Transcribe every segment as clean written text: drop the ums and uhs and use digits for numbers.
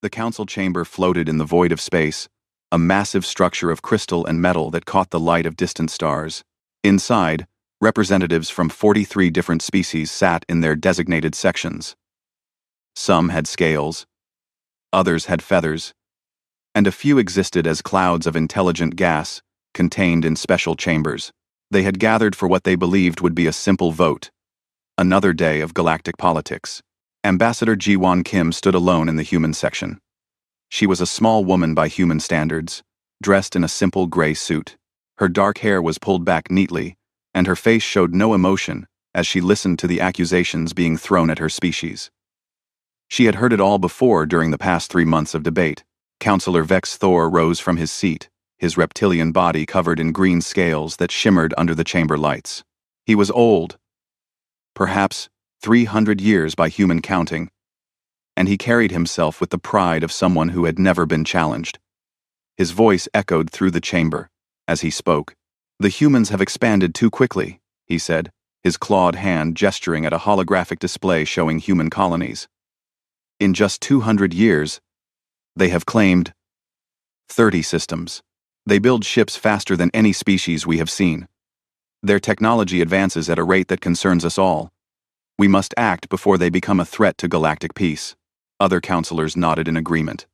The council chamber floated in the void of space, a massive structure of crystal and metal that caught the light of distant stars. Inside, representatives from 43 different species sat in their designated sections. Some had scales, others had feathers, and a few existed as clouds of intelligent gas contained in special chambers. They had gathered for what they believed would be a simple vote, another day of galactic politics. Ambassador Ji-won Kim stood alone in the human section. She was a small woman by human standards, dressed in a simple gray suit. Her dark hair was pulled back neatly, and her face showed no emotion as she listened to the accusations being thrown at her species. She had heard it all before during the past 3 months of debate. Councillor Vex Thor rose from his seat, his reptilian body covered in green scales that shimmered under the chamber lights. He was old, perhaps 300 years by human counting, and he carried himself with the pride of someone who had never been challenged. His voice echoed through the chamber as he spoke. "The humans have expanded too quickly," he said, his clawed hand gesturing at a holographic display showing human colonies. "In just 200 years, they have claimed 30 systems. They build ships faster than any species we have seen. Their technology advances at a rate that concerns us all. We must act before they become a threat to galactic peace." Other counselors nodded in agreement.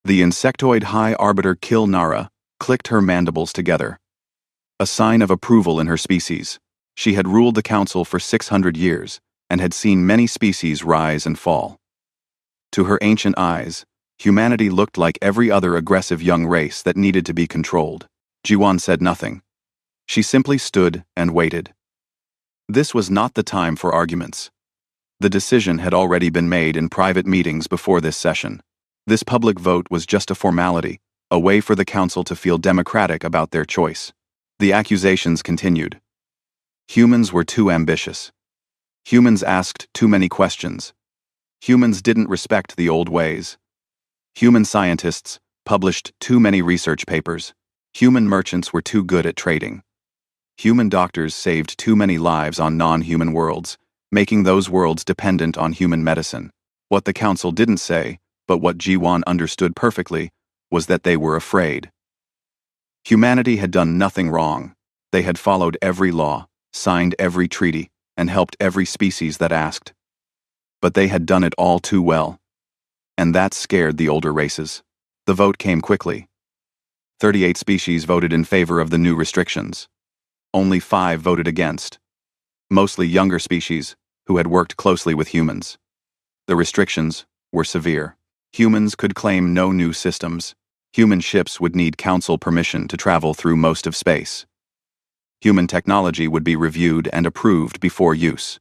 The insectoid High Arbiter Kil Nara clicked her mandibles together, a sign of approval in her species. She had ruled the council for 600 years and had seen many species rise and fall. To her ancient eyes, humanity looked like every other aggressive young race that needed to be controlled. Ji-won said nothing. She simply stood and waited. This was not the time for arguments. The decision had already been made in private meetings before this session. This public vote was just a formality, a way for the council to feel democratic about their choice. The accusations continued. Humans were too ambitious. Humans asked too many questions. Humans didn't respect the old ways. Human scientists published too many research papers. Human merchants were too good at trading. Human doctors saved too many lives on non-human worlds, making those worlds dependent on human medicine. What the council didn't say, but what Ji-won understood perfectly, was that they were afraid. Humanity had done nothing wrong. They had followed every law, signed every treaty, and helped every species that asked. But they had done it all too well. And that scared the older races. The vote came quickly. 38 species voted in favor of the new restrictions. Only 5 voted against. Mostly younger species who had worked closely with humans. The restrictions were severe. Humans could claim no new systems. Human ships would need council permission to travel through most of space. Human technology would be reviewed and approved before use.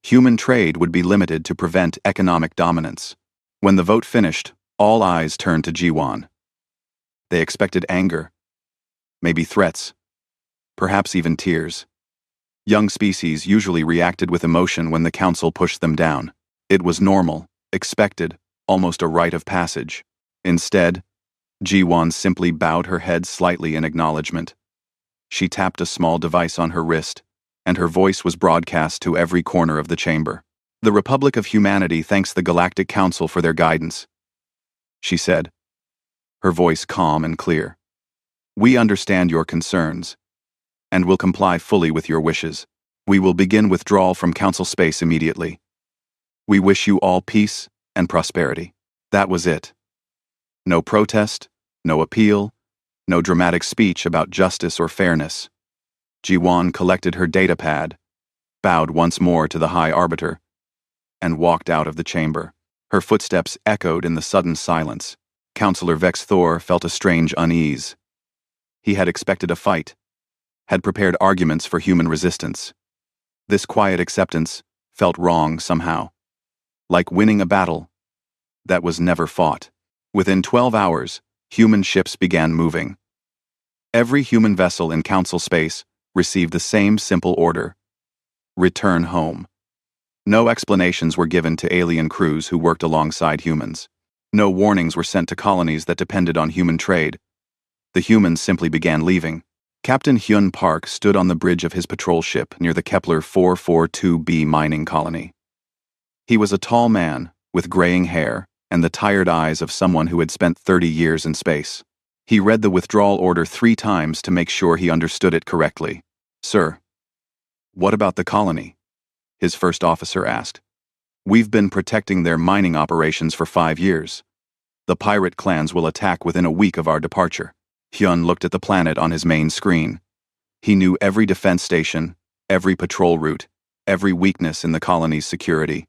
Human trade would be limited to prevent economic dominance. When the vote finished, all eyes turned to Ji-won. They expected anger, maybe threats, perhaps even tears. Young species usually reacted with emotion when the council pushed them down. It was normal, expected, almost a rite of passage. Instead, Ji-won simply bowed her head slightly in acknowledgement. She tapped a small device on her wrist, and her voice was broadcast to every corner of the chamber. "The Republic of Humanity thanks the Galactic Council for their guidance," she said, her voice calm and clear. "We understand your concerns, and will comply fully with your wishes. We will begin withdrawal from council space immediately. We wish you all peace and prosperity." That was it. No protest, no appeal, no dramatic speech about justice or fairness. Ji-won collected her datapad, bowed once more to the High Arbiter, and walked out of the chamber. Her footsteps echoed in the sudden silence. Councillor Vex Thor felt a strange unease. He had expected a fight, had prepared arguments for human resistance. This quiet acceptance felt wrong somehow, like winning a battle that was never fought. Within 12 hours, human ships began moving. Every human vessel in council space received the same simple order: return home. No explanations were given to alien crews who worked alongside humans. No warnings were sent to colonies that depended on human trade. The humans simply began leaving. Captain Hyun Park stood on the bridge of his patrol ship near the Kepler 442b mining colony. He was a tall man with graying hair and the tired eyes of someone who had spent 30 years in space. He read the withdrawal order 3 times to make sure he understood it correctly. "Sir, what about the colony?" his first officer asked. "We've been protecting their mining operations for 5 years. The pirate clans will attack within a week of our departure." Hyun looked at the planet on his main screen. He knew every defense station, every patrol route, every weakness in the colony's security.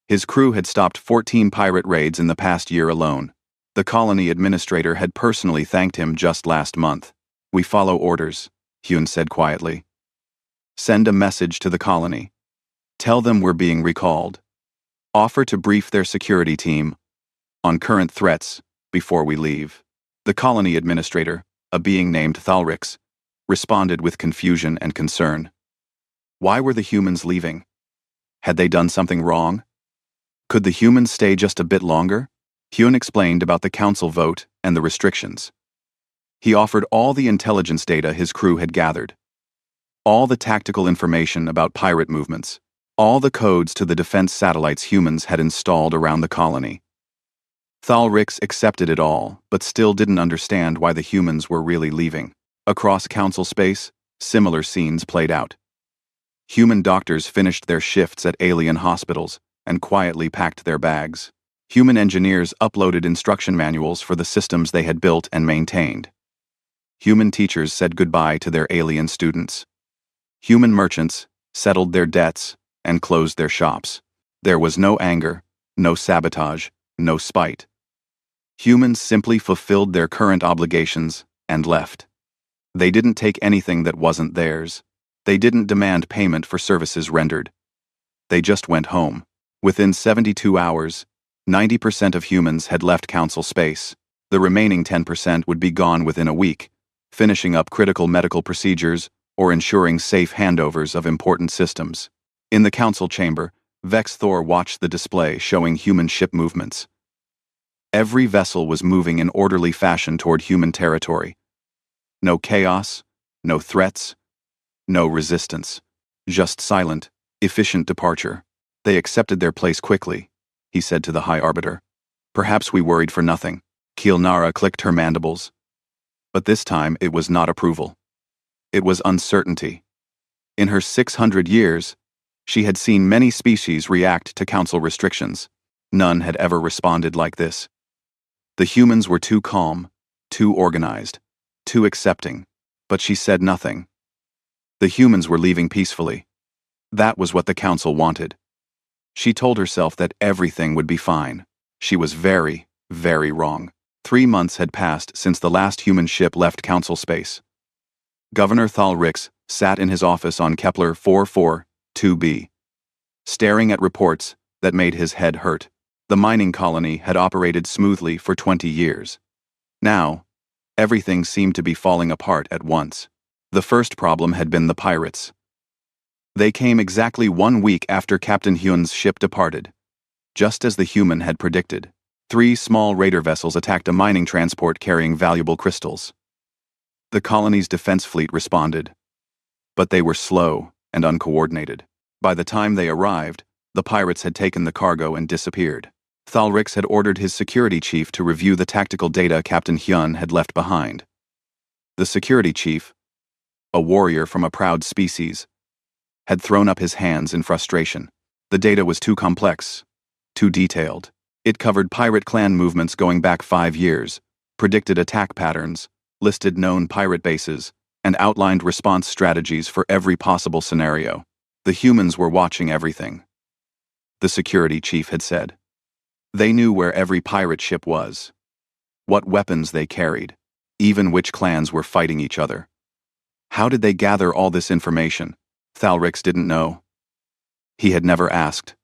His crew had stopped 14 pirate raids in the past year alone. The colony administrator had personally thanked him just last month. "We follow orders," Hyun said quietly. "Send a message to the colony. Tell them we're being recalled. Offer to brief their security team on current threats before we leave." The colony administrator, a being named Thalrix, responded with confusion and concern. Why were the humans leaving? Had they done something wrong? Could the humans stay just a bit longer? Hyun explained about the council vote and the restrictions. He offered all the intelligence data his crew had gathered, all the tactical information about pirate movements, all the codes to the defense satellites humans had installed around the colony. Thalrix accepted it all, but still didn't understand why the humans were really leaving. Across council space, similar scenes played out. Human doctors finished their shifts at alien hospitals and quietly packed their bags. Human engineers uploaded instruction manuals for the systems they had built and maintained. Human teachers said goodbye to their alien students. Human merchants settled their debts and closed their shops. There was no anger, no sabotage, no spite. Humans simply fulfilled their current obligations and left. They didn't take anything that wasn't theirs. They didn't demand payment for services rendered. They just went home. Within 72 hours, 90% of humans had left council space. The remaining 10% would be gone within a week, finishing up critical medical procedures or ensuring safe handovers of important systems. In the council chamber, Vex Thor watched the display showing human ship movements. Every vessel was moving in orderly fashion toward human territory. No chaos, no threats, no resistance. Just silent, efficient departure. They accepted their place quickly, he said to the High Arbiter. Perhaps we worried for nothing. Kilnara clicked her mandibles. But this time it was not approval. It was uncertainty. In her 600 years, she had seen many species react to council restrictions. None had ever responded like this. The humans were too calm, too organized, too accepting, but she said nothing. The humans were leaving peacefully. That was what the council wanted. She told herself that everything would be fine. She was very, very wrong. 3 months had passed since the last human ship left council space. Governor Thalrix sat in his office on Kepler 442b, staring at reports that made his head hurt. The mining colony had operated smoothly for 20 years. Now, everything seemed to be falling apart at once. The first problem had been the pirates. They came exactly 1 week after Captain Hyun's ship departed. Just as the human had predicted, 3 small raider vessels attacked a mining transport carrying valuable crystals. The colony's defense fleet responded, but they were slow and uncoordinated. By the time they arrived, the pirates had taken the cargo and disappeared. Thalrix had ordered his security chief to review the tactical data Captain Hyun had left behind. The security chief, a warrior from a proud species, had thrown up his hands in frustration. The data was too complex, too detailed. It covered pirate clan movements going back 5 years, predicted attack patterns, listed known pirate bases, and outlined response strategies for every possible scenario. The humans were watching everything, the security chief had said. They knew where every pirate ship was, what weapons they carried, even which clans were fighting each other. How did they gather all this information? Thalrix didn't know. He had never asked.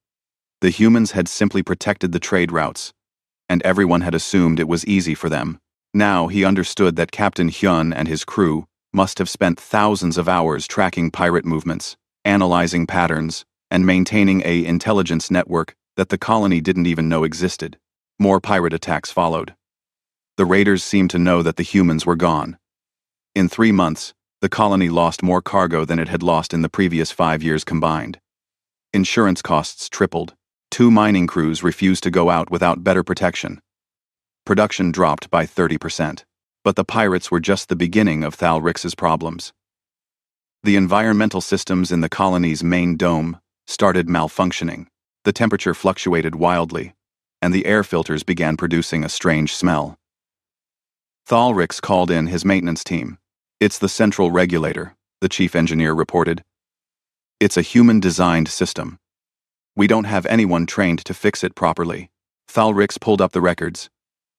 The humans had simply protected the trade routes, and everyone had assumed it was easy for them. Now he understood that Captain Hyun and his crew must have spent thousands of hours tracking pirate movements, analyzing patterns, and maintaining an intelligence network that the colony didn't even know existed. More pirate attacks followed. The raiders seemed to know that the humans were gone. In 3 months, the colony lost more cargo than it had lost in the previous 5 years combined. Insurance costs tripled. 2 mining crews refused to go out without better protection. Production dropped by 30%. But the pirates were just the beginning of Thalrix's problems. The environmental systems in the colony's main dome started malfunctioning. The temperature fluctuated wildly, and the air filters began producing a strange smell. Thalrix called in his maintenance team. "It's the central regulator," the chief engineer reported. "It's a human-designed system. We don't have anyone trained to fix it properly." Thalrix pulled up the records.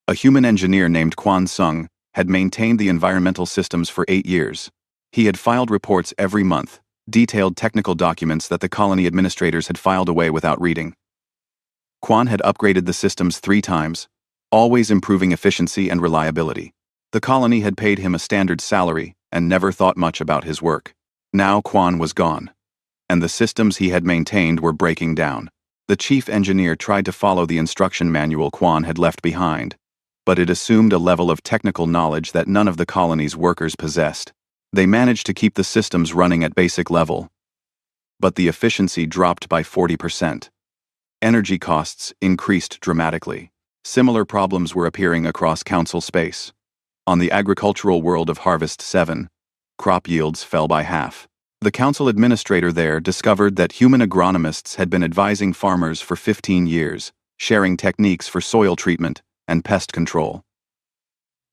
A human engineer named Quan Sung had maintained the environmental systems for 8 years. He had filed reports every month, detailed technical documents that the colony administrators had filed away without reading. Quan had upgraded the systems 3 times, always improving efficiency and reliability. The colony had paid him a standard salary and never thought much about his work. Now Quan was gone, and the systems he had maintained were breaking down. The chief engineer tried to follow the instruction manual Quan had left behind, but it assumed a level of technical knowledge that none of the colony's workers possessed. They managed to keep the systems running at basic level, but the efficiency dropped by 40%. Energy costs increased dramatically. Similar problems were appearing across council space. On the agricultural world of Harvest 7, crop yields fell by half. The council administrator there discovered that human agronomists had been advising farmers for 15 years, sharing techniques for soil treatment and pest control.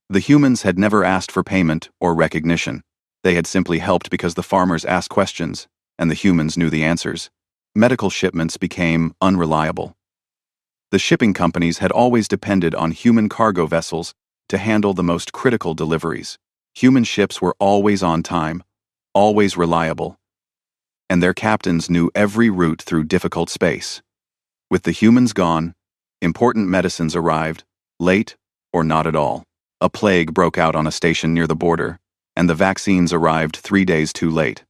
The humans had never asked for payment or recognition. They had simply helped because the farmers asked questions, and the humans knew the answers. Medical shipments became unreliable. The shipping companies had always depended on human cargo vessels to handle the most critical deliveries. Human ships were always on time, always reliable, and their captains knew every route through difficult space. With the humans gone, important medicines arrived, late or not at all. A plague broke out on a station near the border, and the vaccines arrived 3 days too late.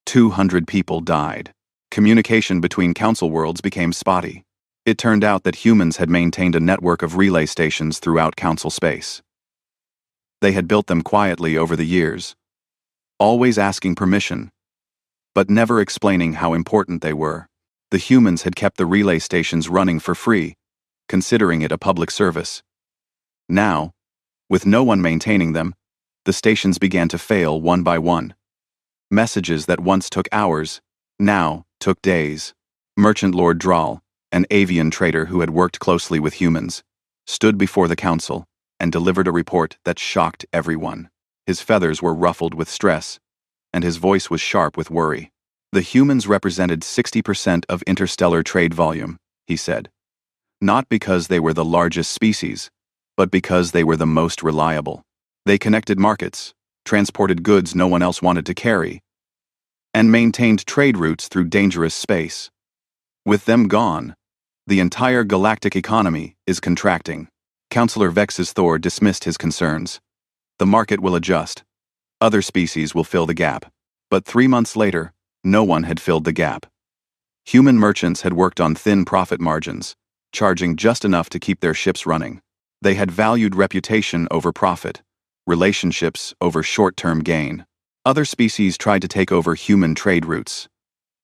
200 people died. Communication between council worlds became spotty. It turned out that humans had maintained a network of relay stations throughout council space. They had built them quietly over the years, always asking permission, but never explaining how important they were. The humans had kept the relay stations running for free, considering it a public service. Now, with no one maintaining them, the stations began to fail one by one. Messages that once took hours, now took days. Merchant Lord Drahl, an avian trader who had worked closely with humans, stood before the council and delivered a report that shocked everyone. His feathers were ruffled with stress, and his voice was sharp with worry. The humans represented 60% of interstellar trade volume, he said. Not because they were the largest species, but because they were the most reliable. They connected markets, transported goods no one else wanted to carry, and maintained trade routes through dangerous space. With them gone, the entire galactic economy is contracting. Councillor Vex's Thor dismissed his concerns. The market will adjust. Other species will fill the gap. But 3 months later, no one had filled the gap. Human merchants had worked on thin profit margins, charging just enough to keep their ships running. They had valued reputation over profit, relationships over short-term gain. Other species tried to take over human trade routes,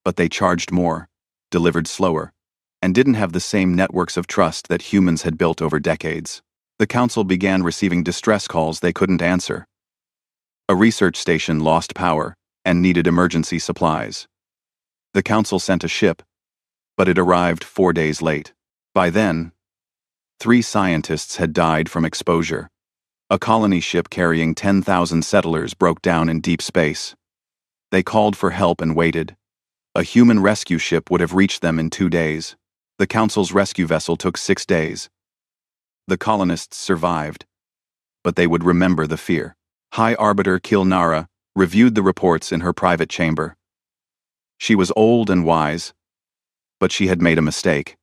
but they charged more, delivered slower, and didn't have the same networks of trust that humans had built over decades. The council began receiving distress calls they couldn't answer. A research station lost power and needed emergency supplies. The council sent a ship, but it arrived 4 days late. By then, 3 scientists had died from exposure. A colony ship carrying 10,000 settlers broke down in deep space. They called for help and waited. A human rescue ship would have reached them in 2 days. The council's rescue vessel took 6 days. The colonists survived, but they would remember the fear. High Arbiter Kilnara reviewed the reports in her private chamber. She was old and wise, but she had made a mistake.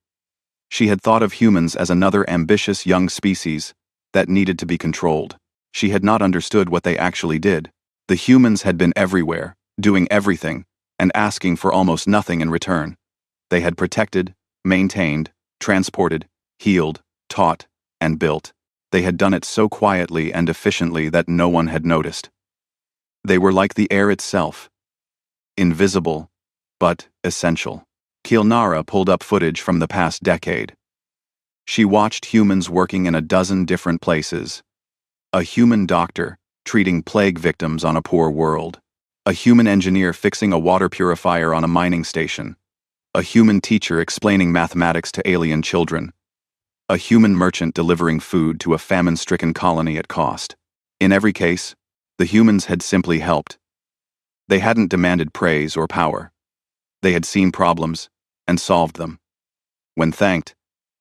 She had thought of humans as another ambitious young species that needed to be controlled. She had not understood what they actually did. The humans had been everywhere, doing everything, and asking for almost nothing in return. They had protected, maintained, transported, healed, taught, and built. They had done it so quietly and efficiently that no one had noticed. They were like the air itself, invisible, but essential. Kilnara pulled up footage from the past decade. She watched humans working in a dozen different places. A human doctor treating plague victims on a poor world. A human engineer fixing a water purifier on a mining station. A human teacher explaining mathematics to alien children. A human merchant delivering food to a famine-stricken colony at cost. In every case, the humans had simply helped. They hadn't demanded praise or power. They had seen problems and solved them. When thanked,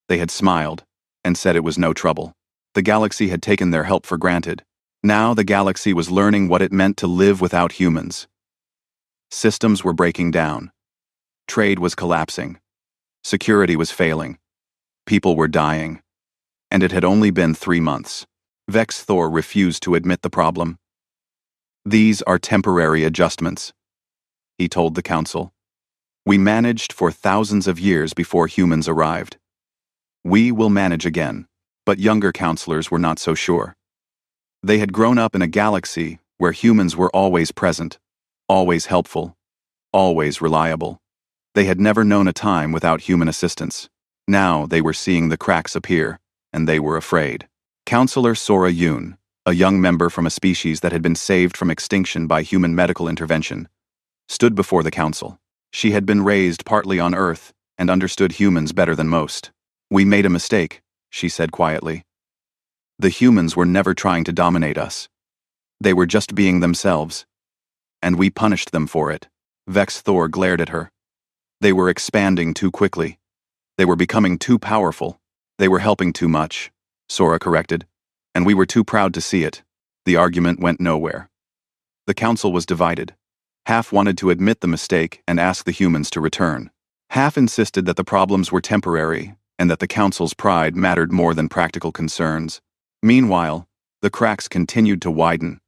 they had smiled and said it was no trouble. The galaxy had taken their help for granted. Now the galaxy was learning what it meant to live without humans. Systems were breaking down. Trade was collapsing. Security was failing. People were dying. And it had only been 3 months. Vex Thor refused to admit the problem. "These are temporary adjustments," he told the council. "We managed for thousands of years before humans arrived. We will manage again." But younger counselors were not so sure. They had grown up in a galaxy where humans were always present, always helpful, always reliable. They had never known a time without human assistance. Now they were seeing the cracks appear, and they were afraid. Counselor Sora Yoon, a young member from a species that had been saved from extinction by human medical intervention, stood before the council. She had been raised partly on Earth and understood humans better than most. "We made a mistake," she said quietly. "The humans were never trying to dominate us. They were just being themselves. And we punished them for it." Vex Thor glared at her. "They were expanding too quickly. They were becoming too powerful. They were helping too much," Sora corrected, "and we were too proud to see it." The argument went nowhere. The council was divided. Half wanted to admit the mistake and ask the humans to return. Half insisted that the problems were temporary and that the council's pride mattered more than practical concerns. Meanwhile, the cracks continued to widen,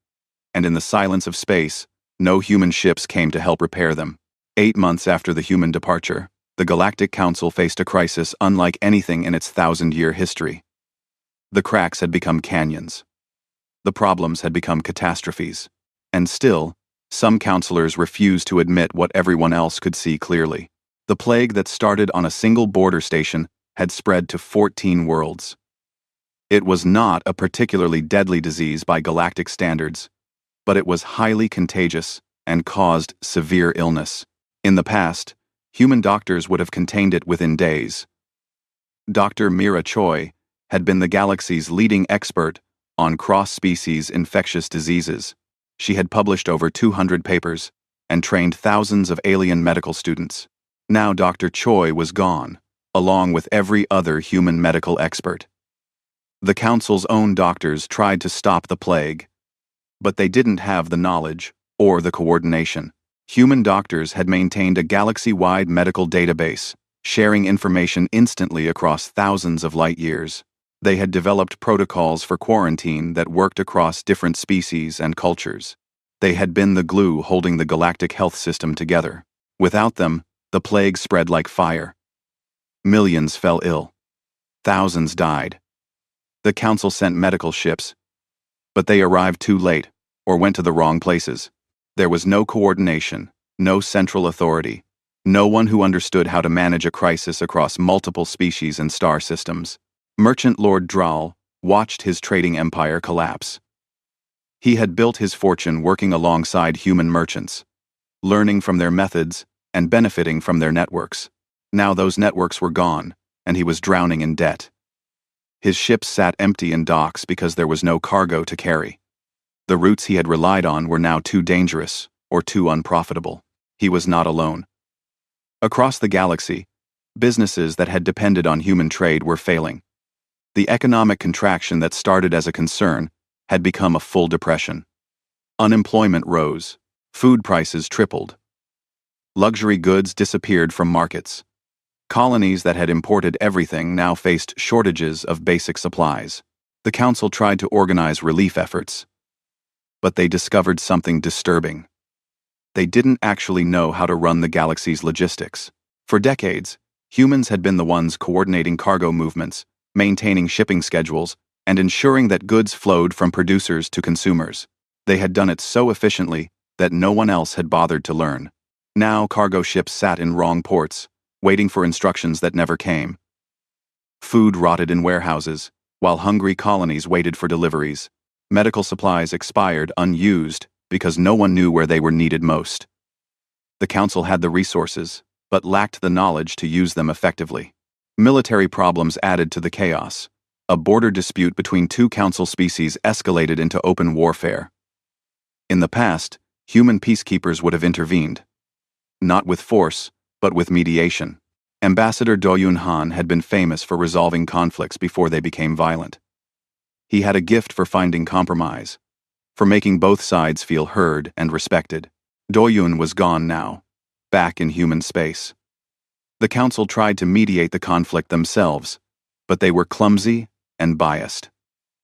and in the silence of space, no human ships came to help repair them. 8 months after the human departure, the Galactic Council faced a crisis unlike anything in its 1,000-year history. The cracks had become canyons. The problems had become catastrophes. And still, some counselors refused to admit what everyone else could see clearly. The plague that started on a single border station had spread to 14 worlds. It was not a particularly deadly disease by galactic standards, but it was highly contagious and caused severe illness. In the past, human doctors would have contained it within days. Dr. Mira Choi had been the galaxy's leading expert on cross-species infectious diseases. She had published over 200 papers and trained thousands of alien medical students. Now Dr. Choi was gone, along with every other human medical expert. The council's own doctors tried to stop the plague, but they didn't have the knowledge or the coordination. Human doctors had maintained a galaxy-wide medical database, sharing information instantly across thousands of light years. They had developed protocols for quarantine that worked across different species and cultures. They had been the glue holding the galactic health system together. Without them, the plague spread like fire. Millions fell ill. Thousands died. The council sent medical ships, but they arrived too late or went to the wrong places. There was no coordination, no central authority, no one who understood how to manage a crisis across multiple species and star systems. Merchant Lord Dral watched his trading empire collapse. He had built his fortune working alongside human merchants, learning from their methods and benefiting from their networks. Now those networks were gone, and he was drowning in debt. His ships sat empty in docks because there was no cargo to carry. The routes he had relied on were now too dangerous or too unprofitable. He was not alone. Across the galaxy, businesses that had depended on human trade were failing. The economic contraction that started as a concern had become a full depression. Unemployment rose. Food prices tripled. Luxury goods disappeared from markets. Colonies that had imported everything now faced shortages of basic supplies. The council tried to organize relief efforts, but they discovered something disturbing. They didn't actually know how to run the galaxy's logistics. For decades, humans had been the ones coordinating cargo movements, maintaining shipping schedules, and ensuring that goods flowed from producers to consumers. They had done it so efficiently that no one else had bothered to learn. Now cargo ships sat in wrong ports, waiting for instructions that never came. Food rotted in warehouses, while hungry colonies waited for deliveries. Medical supplies expired unused because no one knew where they were needed most. The council had the resources, but lacked the knowledge to use them effectively. Military problems added to the chaos. A border dispute between two council species escalated into open warfare. In the past, human peacekeepers would have intervened. Not with force, but with mediation. Ambassador Do Yun Han had been famous for resolving conflicts before they became violent. He had a gift for finding compromise, for making both sides feel heard and respected. Do Yun was gone now, back in human space. The council tried to mediate the conflict themselves, but they were clumsy and biased.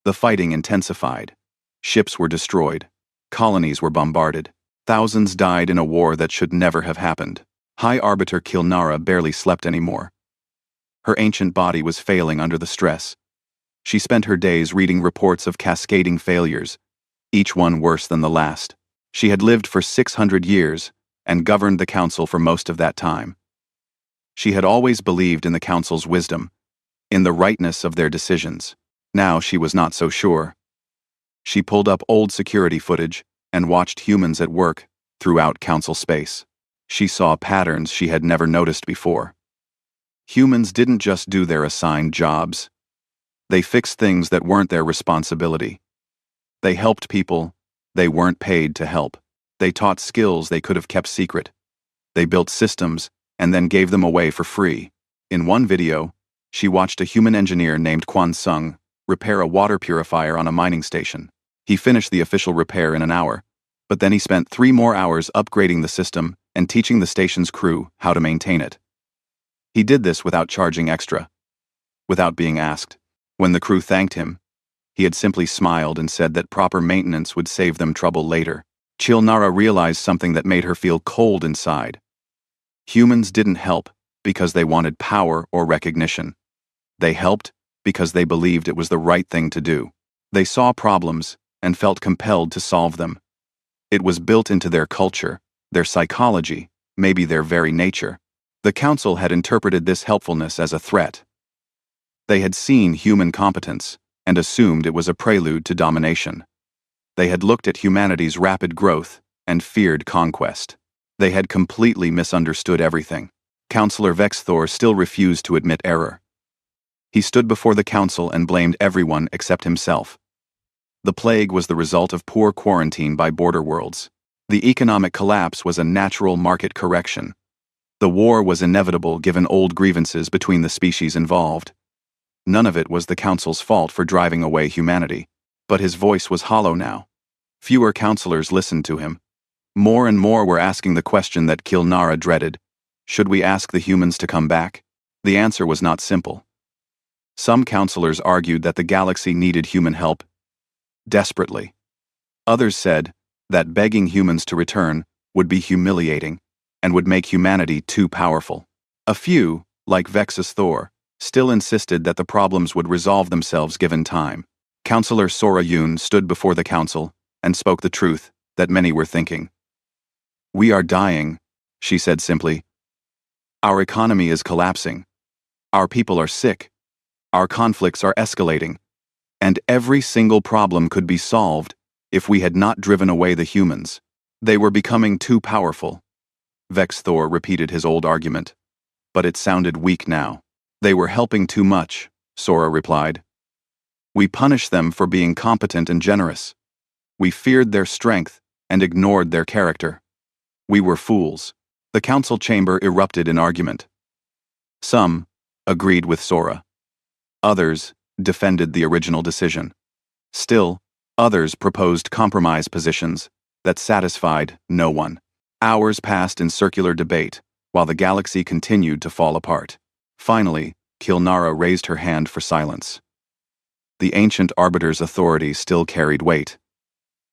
The fighting intensified. Ships were destroyed. Colonies were bombarded. Thousands died in a war that should never have happened. High Arbiter Kilnara barely slept anymore. Her ancient body was failing under the stress. She spent her days reading reports of cascading failures, each one worse than the last. She had lived for 600 years and governed the council for most of that time. She had always believed in the council's wisdom, in the rightness of their decisions. Now she was not so sure. She pulled up old security footage and watched humans at work throughout council space. She saw patterns she had never noticed before. Humans didn't just do their assigned jobs. They fixed things that weren't their responsibility. They helped people they weren't paid to help. They taught skills they could have kept secret. They built systems and then gave them away for free. In one video, she watched a human engineer named Quan Sung repair a water purifier on a mining station. He finished the official repair in an hour, but then he spent 3 more hours upgrading the system and teaching the station's crew how to maintain it. He did this without charging extra, without being asked. When the crew thanked him, he had simply smiled and said that proper maintenance would save them trouble later. Kilnara realized something that made her feel cold inside. Humans didn't help because they wanted power or recognition. They helped because they believed it was the right thing to do. They saw problems and felt compelled to solve them. It was built into their culture, their psychology, maybe their very nature. The council had interpreted this helpfulness as a threat. They had seen human competence and assumed it was a prelude to domination. They had looked at humanity's rapid growth and feared conquest. They had completely misunderstood everything. Councillor Vexthor still refused to admit error. He stood before the council and blamed everyone except himself. The plague was the result of poor quarantine by border worlds. The economic collapse was a natural market correction. The war was inevitable given old grievances between the species involved. None of it was the council's fault for driving away humanity. But his voice was hollow now. Fewer councillors listened to him. More and more were asking the question that Kilnara dreaded. Should we ask the humans to come back? The answer was not simple. Some councillors argued that the galaxy needed human help desperately. Others said that begging humans to return would be humiliating and would make humanity too powerful. A few, like Vexus Thor, still insisted that the problems would resolve themselves given time. Councillor Sora Yoon stood before the council and spoke the truth that many were thinking. "We are dying," she said simply. "Our economy is collapsing. Our people are sick. Our conflicts are escalating. And every single problem could be solved if we had not driven away the humans. They were becoming too powerful." Vex Thor repeated his old argument, but it sounded weak now. "They were helping too much," Sora replied. "We punished them for being competent and generous. We feared their strength and ignored their character. We were fools." The council chamber erupted in argument. Some agreed with Sora. Others defended the original decision. Still, others proposed compromise positions that satisfied no one. Hours passed in circular debate, while the galaxy continued to fall apart. Finally, Kilnara raised her hand for silence. The ancient arbiter's authority still carried weight,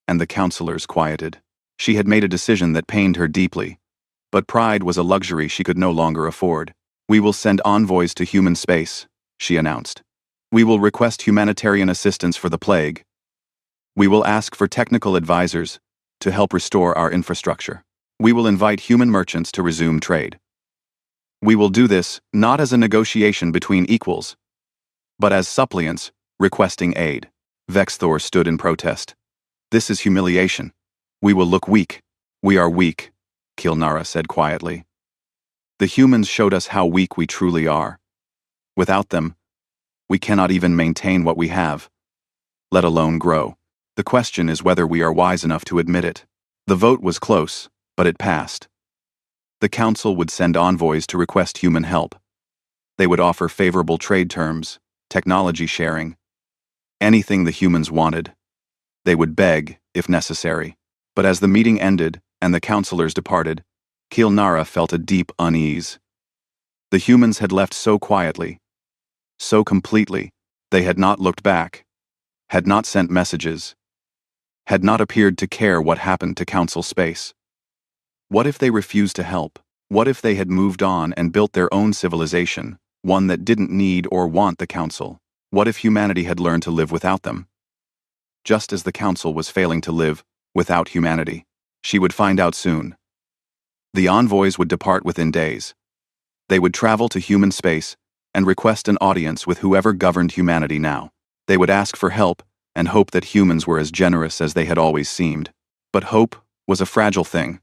and the councillors quieted. She had made a decision that pained her deeply, but pride was a luxury she could no longer afford. "We will send envoys to human space," she announced. "We will request humanitarian assistance for the plague. We will ask for technical advisors to help restore our infrastructure. We will invite human merchants to resume trade." We will do this not as a negotiation between equals, but as suppliants requesting aid. Vexthor stood in protest. This is humiliation. We will look weak. We are weak, Kilnara said quietly. The humans showed us how weak we truly are. Without them, we cannot even maintain what we have, let alone grow. The question is whether we are wise enough to admit it. The vote was close, but it passed. The council would send envoys to request human help. They would offer favorable trade terms, technology sharing, anything the humans wanted. They would beg, if necessary. But as the meeting ended and the councillors departed, Kilnara felt a deep unease. The humans had left so quietly, so completely. They had not looked back, had not sent messages, had not appeared to care what happened to council space. What if they refused to help? What if they had moved on and built their own civilization, one that didn't need or want the council? What if humanity had learned to live without them? Just as the council was failing to live without humanity. She would find out soon. The envoys would depart within days. They would travel to human space and request an audience with whoever governed humanity now. They would ask for help and hope that humans were as generous as they had always seemed. But hope was a fragile thing,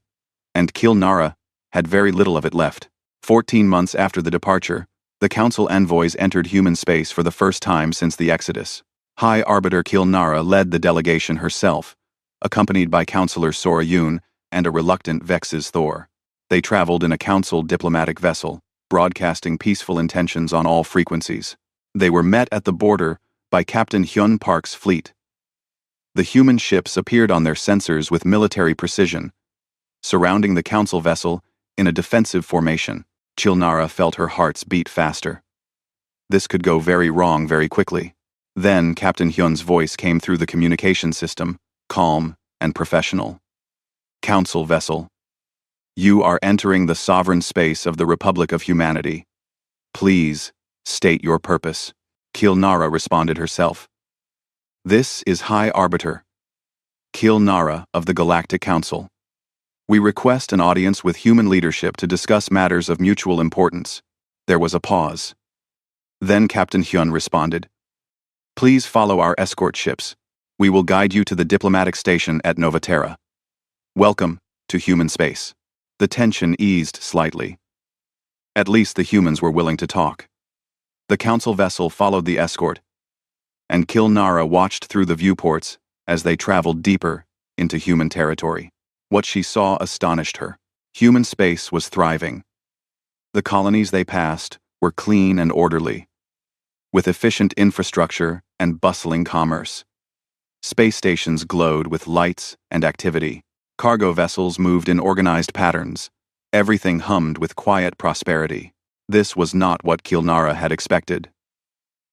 and Kilnara had very little of it left. 14 months after the departure, the council envoys entered human space for the first time since the Exodus. High Arbiter Kilnara led the delegation herself, accompanied by Councillor Sora Yun and a reluctant Vex's Thor. They traveled in a council diplomatic vessel, broadcasting peaceful intentions on all frequencies. They were met at the border by Captain Hyun Park's fleet. The human ships appeared on their sensors with military precision, surrounding the council vessel in a defensive formation. Kilnara felt her hearts beat faster. This could go very wrong very quickly. Then Captain Hyun's voice came through the communication system, calm and professional. Council vessel, you are entering the sovereign space of the Republic of Humanity. Please, state your purpose. Kilnara responded herself. This is High Arbiter Kilnara of the Galactic Council. We request an audience with human leadership to discuss matters of mutual importance. There was a pause. Then Captain Hyun responded. Please follow our escort ships. We will guide you to the diplomatic station at Novaterra. Welcome to human space. The tension eased slightly. At least the humans were willing to talk. The council vessel followed the escort, and Kilnara watched through the viewports as they traveled deeper into human territory. What she saw astonished her. Human space was thriving. The colonies they passed were clean and orderly, with efficient infrastructure and bustling commerce. Space stations glowed with lights and activity. Cargo vessels moved in organized patterns. Everything hummed with quiet prosperity. This was not what Kilnara had expected.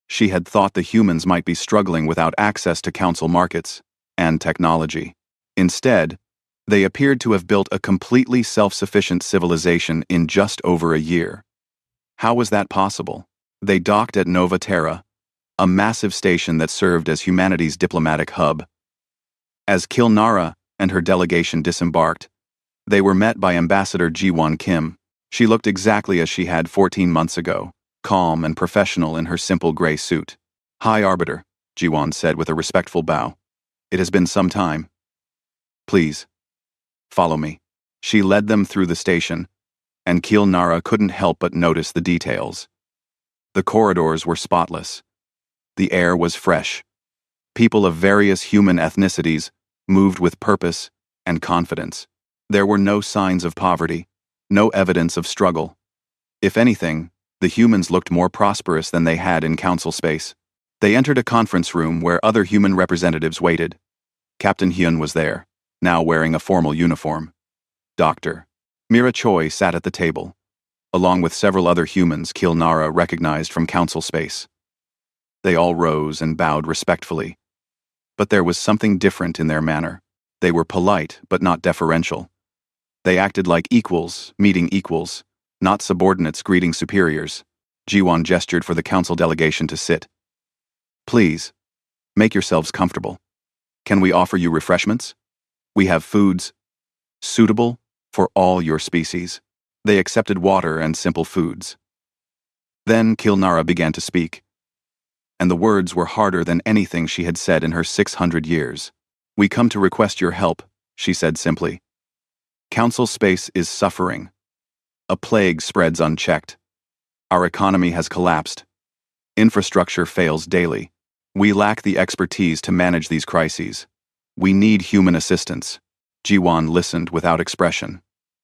She had thought the humans might be struggling without access to council markets and technology. Instead, they appeared to have built a completely self-sufficient civilization in just over a year. How was that possible? They docked at Novaterra, a massive station that served as humanity's diplomatic hub. As Kilnara and her delegation disembarked, they were met by Ambassador Ji-won Kim. She looked exactly as she had 14 months ago, calm and professional in her simple gray suit. High Arbiter, Ji-won said with a respectful bow. It has been some time. Please, follow me. She led them through the station, and Kilnara couldn't help but notice the details. The corridors were spotless. The air was fresh. People of various human ethnicities moved with purpose and confidence. There were no signs of poverty, no evidence of struggle. If anything, the humans looked more prosperous than they had in council space. They entered a conference room where other human representatives waited. Captain Hyun was there, now wearing a formal uniform. Dr. Mira Choi sat at the table, along with several other humans Kilnara recognized from council space. They all rose and bowed respectfully. But there was something different in their manner. They were polite, but not deferential. They acted like equals, meeting equals, not subordinates greeting superiors. Ji-won gestured for the council delegation to sit. Please, make yourselves comfortable. Can we offer you refreshments? We have foods suitable for all your species. They accepted water and simple foods. Then Kilnara began to speak, and the words were harder than anything she had said in her 600 years. "We come to request your help," she said simply. "Council space is suffering. A plague spreads unchecked. Our economy has collapsed. Infrastructure fails daily. We lack the expertise to manage these crises. We need human assistance." Jiwan listened without expression.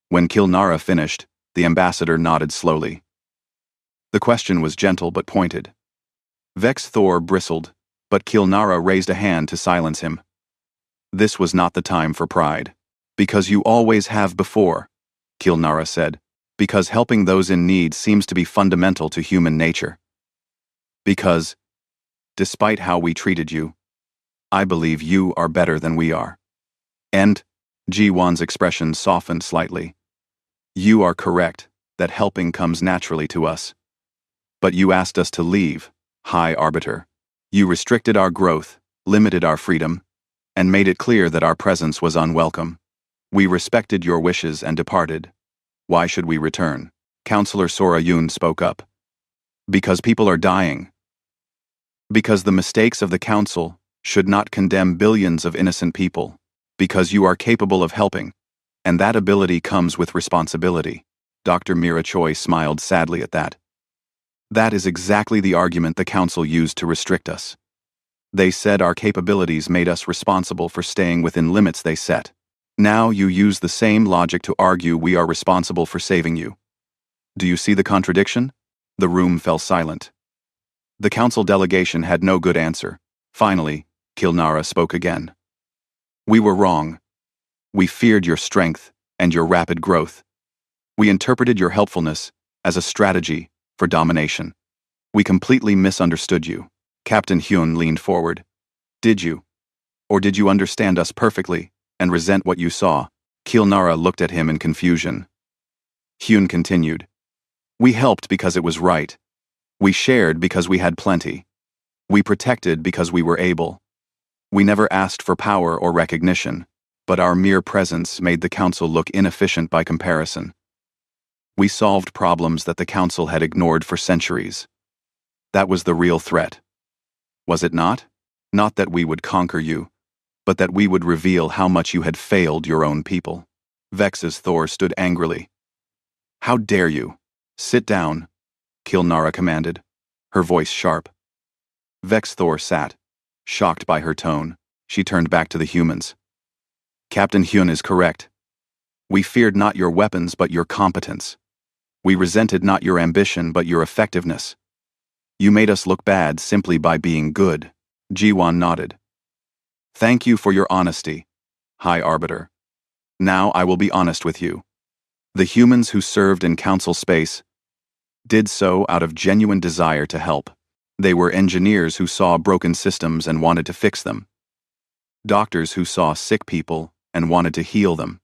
When Kilnara finished, the ambassador nodded slowly. The question was gentle but pointed. Vex Thor bristled, but Kilnara raised a hand to silence him. "This was not the time for pride. Because you always have before," Kilnara said. "Because helping those in need seems to be fundamental to human nature. Because, despite how we treated you, I believe you are better than we are." And, Jiwan's expression softened slightly. "You are correct that helping comes naturally to us. But you asked us to leave, High Arbiter. You restricted our growth, limited our freedom, and made it clear that our presence was unwelcome. We respected your wishes and departed. Why should we return?" Counselor Sora Yun spoke up. "Because people are dying. Because the mistakes of the Council should not condemn billions of innocent people. Because you are capable of helping, and that ability comes with responsibility." Dr. Mira Choi smiled sadly at that. "That is exactly the argument the Council used to restrict us. They said our capabilities made us responsible for staying within limits they set. Now you use the same logic to argue we are responsible for saving you. Do you see the contradiction?" The room fell silent. The Council delegation had no good answer. Finally, Kilnara spoke again. "We were wrong. We feared your strength and your rapid growth. We interpreted your helpfulness as a strategy for domination. We completely misunderstood you." Captain Hyun leaned forward. "Did you? Or did you understand us perfectly and resent what you saw?" Kilnara looked at him in confusion. Hyun continued. "We helped because it was right. We shared because we had plenty. We protected because we were able. We never asked for power or recognition, but our mere presence made the Council look inefficient by comparison. We solved problems that the Council had ignored for centuries. That was the real threat. Was it not? Not that we would conquer you, but that we would reveal how much you had failed your own people." Vex's Thor stood angrily. "How dare you? Sit down," Kilnara commanded, her voice sharp. Vex Thor sat, shocked by her tone. She turned back to the humans. "Captain Hyun is correct. We feared not your weapons but your competence. We resented not your ambition but your effectiveness. You made us look bad simply by being good." Jiwan nodded. "Thank you for your honesty, High Arbiter. Now I will be honest with you. The humans who served in Council space did so out of genuine desire to help. They were engineers who saw broken systems and wanted to fix them. Doctors who saw sick people and wanted to heal them.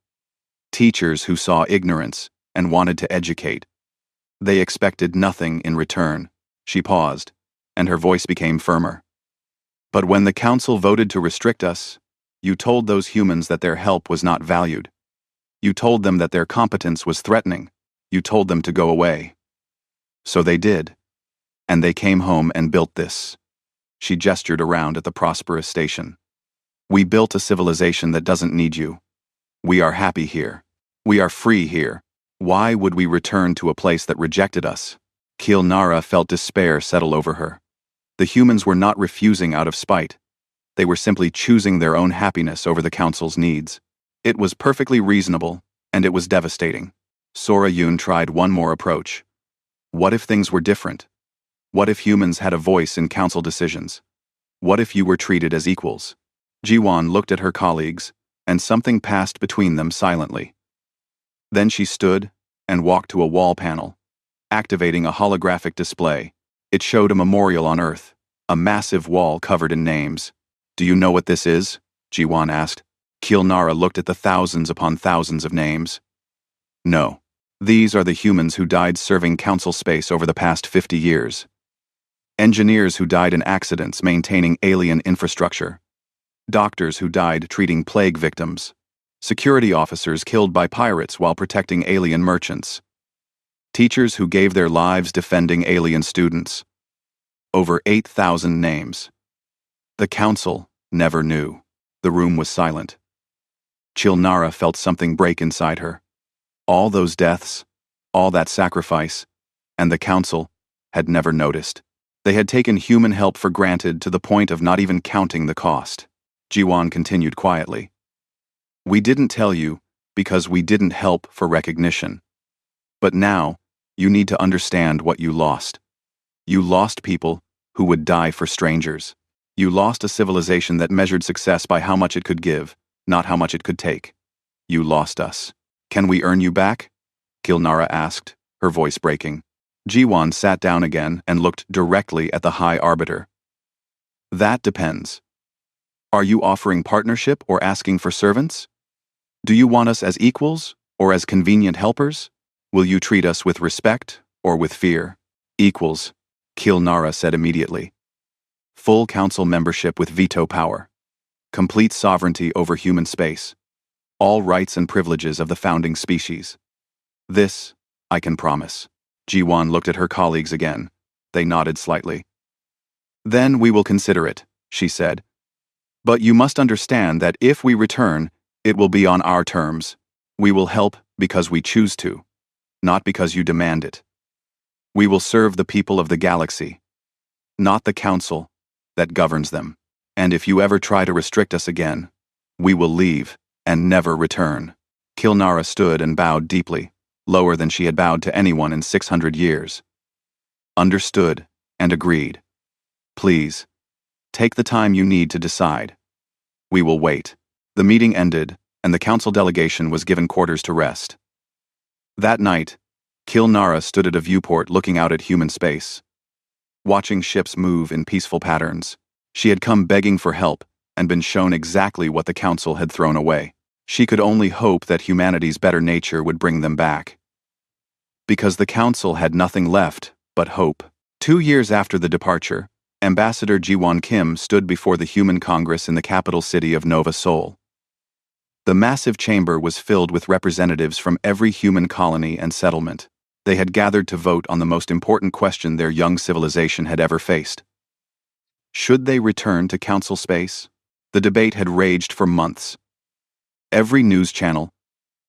Teachers who saw ignorance and wanted to educate. They expected nothing in return." She paused, and her voice became firmer. "But when the Council voted to restrict us, you told those humans that their help was not valued. You told them that their competence was threatening. You told them to go away. So they did. And they came home and built this." She gestured around at the prosperous station. "We built a civilization that doesn't need you. We are happy here. We are free here. Why would we return to a place that rejected us?" Kilnara felt despair settle over her. The humans were not refusing out of spite. They were simply choosing their own happiness over the Council's needs. It was perfectly reasonable, and it was devastating. Sora Yun tried one more approach. What if things were different? What if humans had a voice in Council decisions? What if you were treated as equals? Jiwan looked at her colleagues, and something passed between them silently. Then she stood and walked to a wall panel, activating a holographic display. It showed a memorial on Earth, a massive wall covered in names. "Do you know what this is?" Jiwan asked. Kilnara looked at the thousands upon thousands of names. "No. These are the humans who died serving Council space over the past 50 years. Engineers who died in accidents maintaining alien infrastructure. Doctors who died treating plague victims. Security officers killed by pirates while protecting alien merchants. Teachers who gave their lives defending alien students. Over 8,000 names. The council never knew. The room was silent. Chilnara felt something break inside her. All those deaths, all that sacrifice, and the council had never noticed. They had taken human help for granted to the point of not even counting the cost. Jiwan continued quietly. We didn't tell you because we didn't help for recognition. But now, you need to understand what you lost. You lost people who would die for strangers. You lost a civilization that measured success by how much it could give, not how much it could take. You lost us. Can we earn you back? Chilnara asked, her voice breaking. Jiwan sat down again and looked directly at the High Arbiter. That depends. Are you offering partnership or asking for servants? Do you want us as equals or as convenient helpers? Will you treat us with respect or with fear? Equals, Chilnara said immediately. Full council membership with veto power. Complete sovereignty over human space. All rights and privileges of the founding species. This, I can promise. Jiwan looked at her colleagues again. They nodded slightly. Then we will consider it, she said. But you must understand that if we return, it will be on our terms. We will help because we choose to, not because you demand it. We will serve the people of the galaxy, not the council that governs them. And if you ever try to restrict us again, we will leave and never return. Chilnara stood and bowed deeply, lower than she had bowed to anyone in 600 years. Understood and agreed. Please, take the time you need to decide. We will wait. The meeting ended, and the council delegation was given quarters to rest. That night, Chilnara stood at a viewport looking out at human space. Watching ships move in peaceful patterns, she had come begging for help and been shown exactly what the council had thrown away. She could only hope that humanity's better nature would bring them back. Because the council had nothing left but hope. 2 years after the departure, Ambassador Jiwan Kim stood before the Human Congress in the capital city of Nova Seoul. The massive chamber was filled with representatives from every human colony and settlement. They had gathered to vote on the most important question their young civilization had ever faced. Should they return to council space? The debate had raged for months. Every news channel,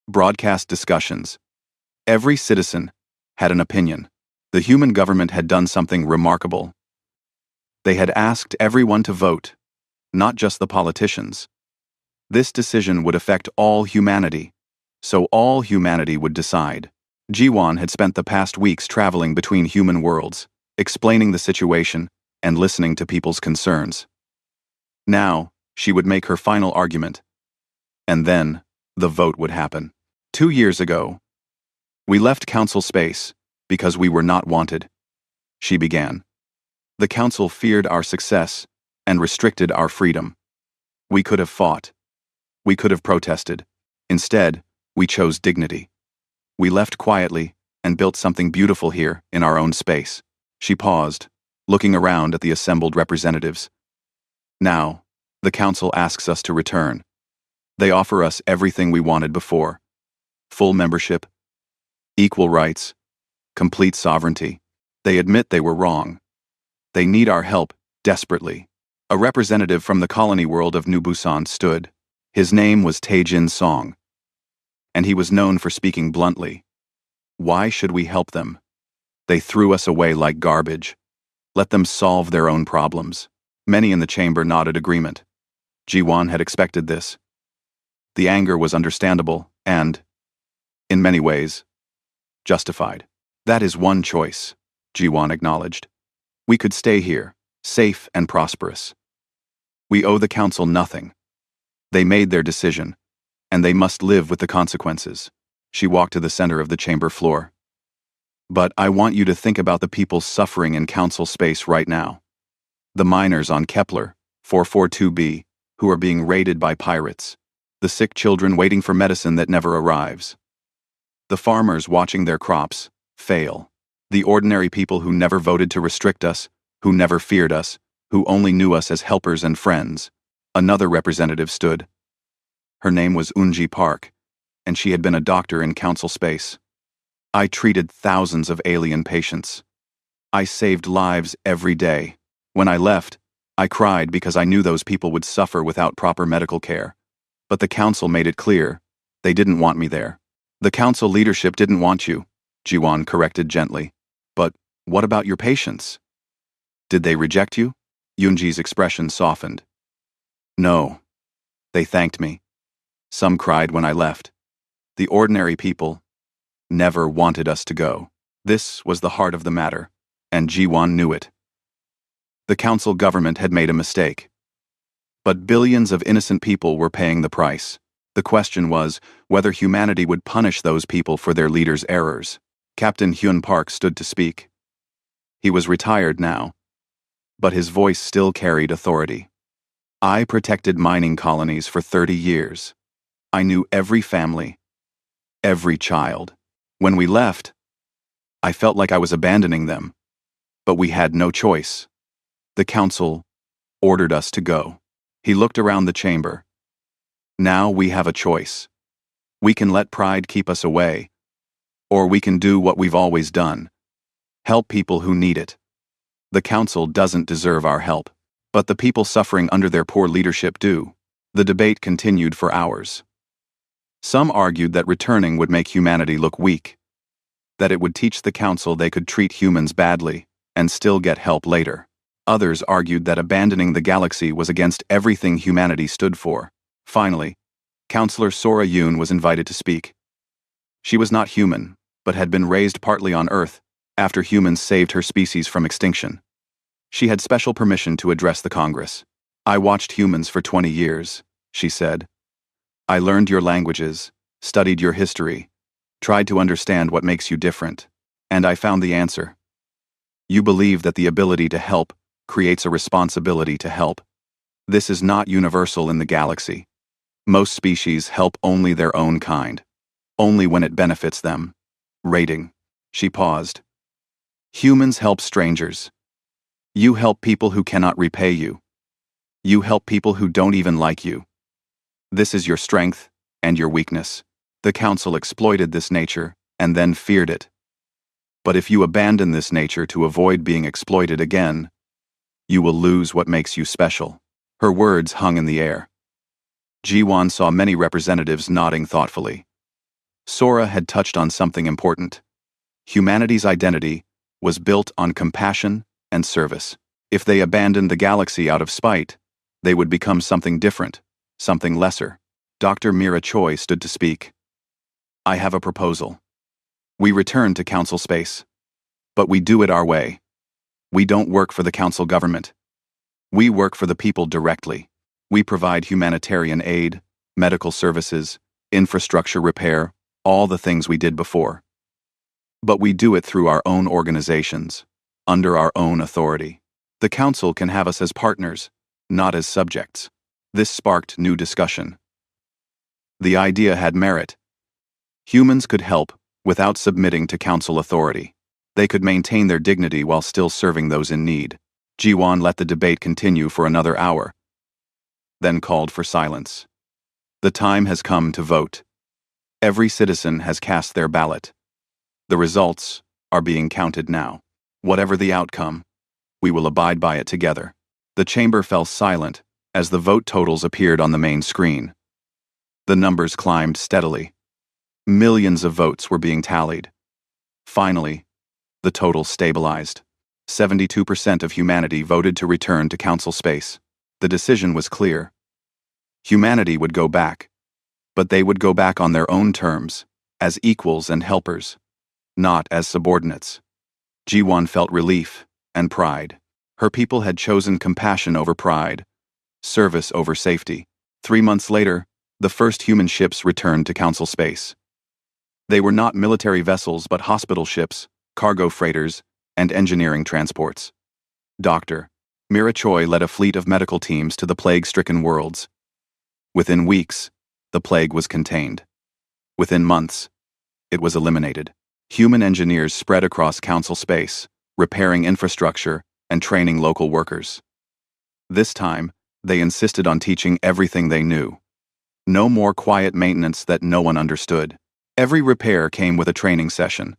broadcast discussions, every citizen had an opinion. The human government had done something remarkable. They had asked everyone to vote, not just the politicians. This decision would affect all humanity, so all humanity would decide. Jiwan had spent the past weeks traveling between human worlds, explaining the situation and listening to people's concerns. Now, she would make her final argument. And then, the vote would happen. 2 years ago, we left council space because we were not wanted. She began. The council feared our success and restricted our freedom. We could have fought. We could have protested. Instead, we chose dignity. We left quietly and built something beautiful here in our own space. She paused, looking around at the assembled representatives. Now, the council asks us to return. They offer us everything we wanted before. Full membership, equal rights, complete sovereignty. They admit they were wrong. They need our help desperately. A representative from the colony world of New Busan stood. His name was Taejin Song, and he was known for speaking bluntly. Why should we help them? They threw us away like garbage. Let them solve their own problems. Many in the chamber nodded agreement. Jiwan had expected this. The anger was understandable and, in many ways, justified. That is one choice, Jiwan acknowledged. We could stay here, safe and prosperous. We owe the council nothing. They made their decision, and they must live with the consequences. She walked to the center of the chamber floor. But I want you to think about the people suffering in council space right now. The miners on Kepler 442b, who are being raided by pirates. The sick children waiting for medicine that never arrives. The farmers watching their crops fail. The ordinary people who never voted to restrict us, who never feared us, who only knew us as helpers and friends. Another representative stood. Her name was Unji Park, and she had been a doctor in council space. I treated thousands of alien patients. I saved lives every day. When I left, I cried because I knew those people would suffer without proper medical care. But the council made it clear they didn't want me there. The council leadership didn't want you, Jiwon corrected gently. But what about your patients? Did they reject you? Yoonji's expression softened. No. They thanked me. Some cried when I left. The ordinary people never wanted us to go. This was the heart of the matter, and Jiwon knew it. The council government had made a mistake. But billions of innocent people were paying the price. The question was whether humanity would punish those people for their leaders' errors. Captain Hyun Park stood to speak. He was retired now, but his voice still carried authority. I protected mining colonies for 30 years. I knew every family, every child. When we left, I felt like I was abandoning them, but we had no choice. The council ordered us to go. He looked around the chamber. Now we have a choice. We can let pride keep us away, or we can do what we've always done. Help people who need it. The council doesn't deserve our help, but the people suffering under their poor leadership do. The debate continued for hours. Some argued that returning would make humanity look weak, that it would teach the council they could treat humans badly and still get help later. Others argued that abandoning the galaxy was against everything humanity stood for. Finally, Counselor Sora Yoon was invited to speak. She was not human, but had been raised partly on Earth after humans saved her species from extinction. She had special permission to address the Congress. I watched humans for 20 years, she said. I learned your languages, studied your history, tried to understand what makes you different, and I found the answer. You believe that the ability to help creates a responsibility to help. This is not universal in the galaxy. Most species help only their own kind, only when it benefits them. Rating. She paused. Humans help strangers. You help people who cannot repay you. You help people who don't even like you. This is your strength and your weakness. The council exploited this nature and then feared it. But if you abandon this nature to avoid being exploited again, you will lose what makes you special. Her words hung in the air. Jiwon saw many representatives nodding thoughtfully. Sora had touched on something important. Humanity's identity was built on compassion and service. If they abandoned the galaxy out of spite, they would become something different, something lesser. Dr. Mira Choi stood to speak. I have a proposal. We return to council space, but we do it our way. We don't work for the council government. We work for the people directly. We provide humanitarian aid, medical services, infrastructure repair, all the things we did before. But we do it through our own organizations, under our own authority. The council can have us as partners, not as subjects. This sparked new discussion. The idea had merit. Humans could help without submitting to council authority. They could maintain their dignity while still serving those in need. Jiwon let the debate continue for another hour, then called for silence. The time has come to vote. Every citizen has cast their ballot. The results are being counted now. Whatever the outcome, we will abide by it together. The chamber fell silent as the vote totals appeared on the main screen. The numbers climbed steadily. Millions of votes were being tallied. Finally, the total stabilized. 72% of humanity voted to return to council space. The decision was clear. Humanity would go back, but they would go back on their own terms, as equals and helpers, not as subordinates. Jiwon felt relief and pride. Her people had chosen compassion over pride, service over safety. 3 months later, the first human ships returned to council space. They were not military vessels but hospital ships, cargo freighters, and engineering transports. Dr. Mira Choi led a fleet of medical teams to the plague-stricken worlds. Within weeks, the plague was contained. Within months, it was eliminated. Human engineers spread across council space, repairing infrastructure and training local workers. This time, they insisted on teaching everything they knew. No more quiet maintenance that no one understood. Every repair came with a training session.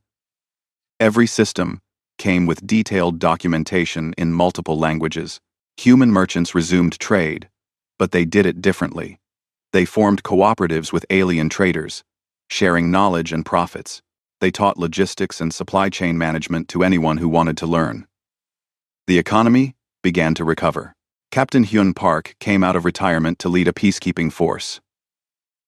Every system came with detailed documentation in multiple languages. Human merchants resumed trade, but they did it differently. They formed cooperatives with alien traders, sharing knowledge and profits. They taught logistics and supply chain management to anyone who wanted to learn. The economy began to recover. Captain Hyun Park came out of retirement to lead a peacekeeping force.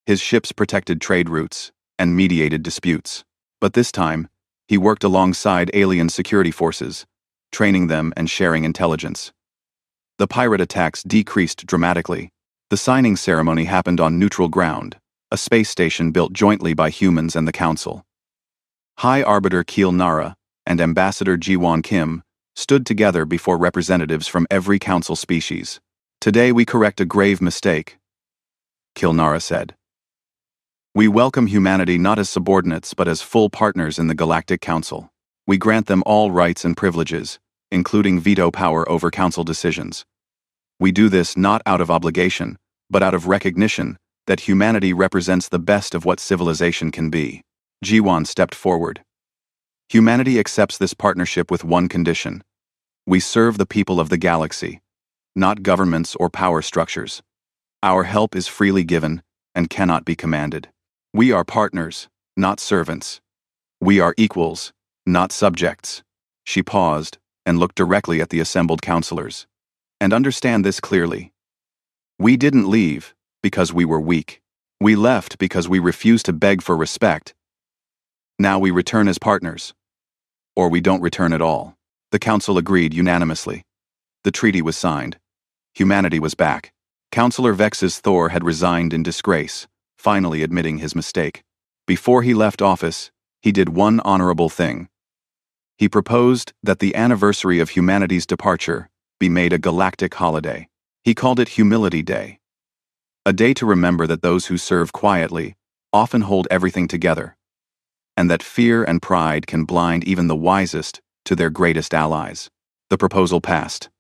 His ships protected trade routes and mediated disputes. But this time, he worked alongside alien security forces, training them and sharing intelligence. The pirate attacks decreased dramatically. The signing ceremony happened on neutral ground, a space station built jointly by humans and the Council. High Arbiter Keel Nara and Ambassador Ji-won Kim stood together before representatives from every Council species. "Today we correct a grave mistake," Keel Nara said. "We welcome humanity not as subordinates but as full partners in the Galactic Council. We grant them all rights and privileges, including veto power over Council decisions. We do this not out of obligation, but out of recognition that humanity represents the best of what civilization can be." Ji-won stepped forward. "Humanity accepts this partnership with one condition. We serve the people of the galaxy, not governments or power structures. Our help is freely given and cannot be commanded. We are partners, not servants. We are equals, not subjects." She paused and looked directly at the assembled counselors. "And understand this clearly. We didn't leave because we were weak. We left because we refused to beg for respect. Now we return as partners. Or we don't return at all." The Council agreed unanimously. The treaty was signed. Humanity was back. Councillor Vex's Thor had resigned in disgrace, finally admitting his mistake. Before he left office, he did one honorable thing. He proposed that the anniversary of humanity's departure be made a galactic holiday. He called it Humility Day. A day to remember that those who serve quietly often hold everything together, and that fear and pride can blind even the wisest to their greatest allies. The proposal passed.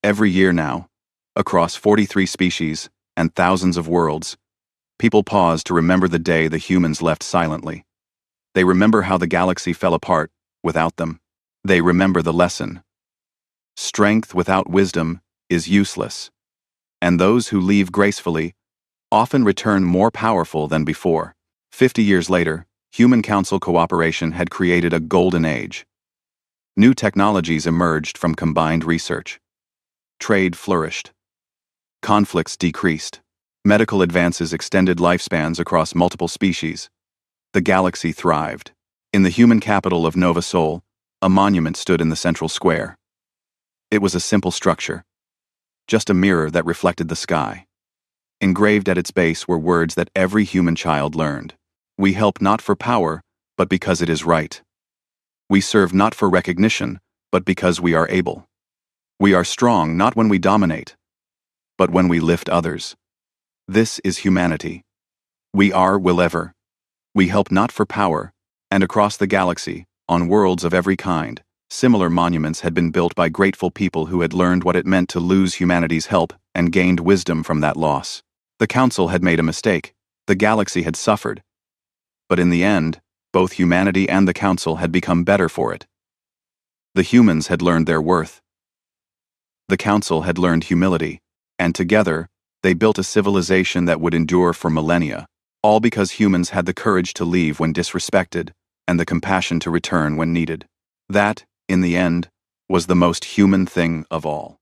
Every year now, across 43 species and thousands of worlds, people pause to remember the day the humans left silently. They remember how the galaxy fell apart without them. They remember the lesson. Strength without wisdom is useless, and those who leave gracefully often return more powerful than before. 50 years later, Human Council cooperation had created a golden age. New technologies emerged from combined research. Trade flourished. Conflicts decreased. Medical advances extended lifespans across multiple species. The galaxy thrived. In the human capital of Nova Sol, a monument stood in the central square. It was a simple structure, just a mirror that reflected the sky. Engraved at its base were words that every human child learned. We help not for power, but because it is right. We serve not for recognition, but because we are able. We are strong not when we dominate, but when we lift others. This is humanity. We are will ever. We help not for power, and across the galaxy, on worlds of every kind, similar monuments had been built by grateful people who had learned what it meant to lose humanity's help and gained wisdom from that loss. The Council had made a mistake. The galaxy had suffered. But in the end, both humanity and the Council had become better for it. The humans had learned their worth. The Council had learned humility, and together, they built a civilization that would endure for millennia, all because humans had the courage to leave when disrespected and the compassion to return when needed. That, in the end, was the most human thing of all.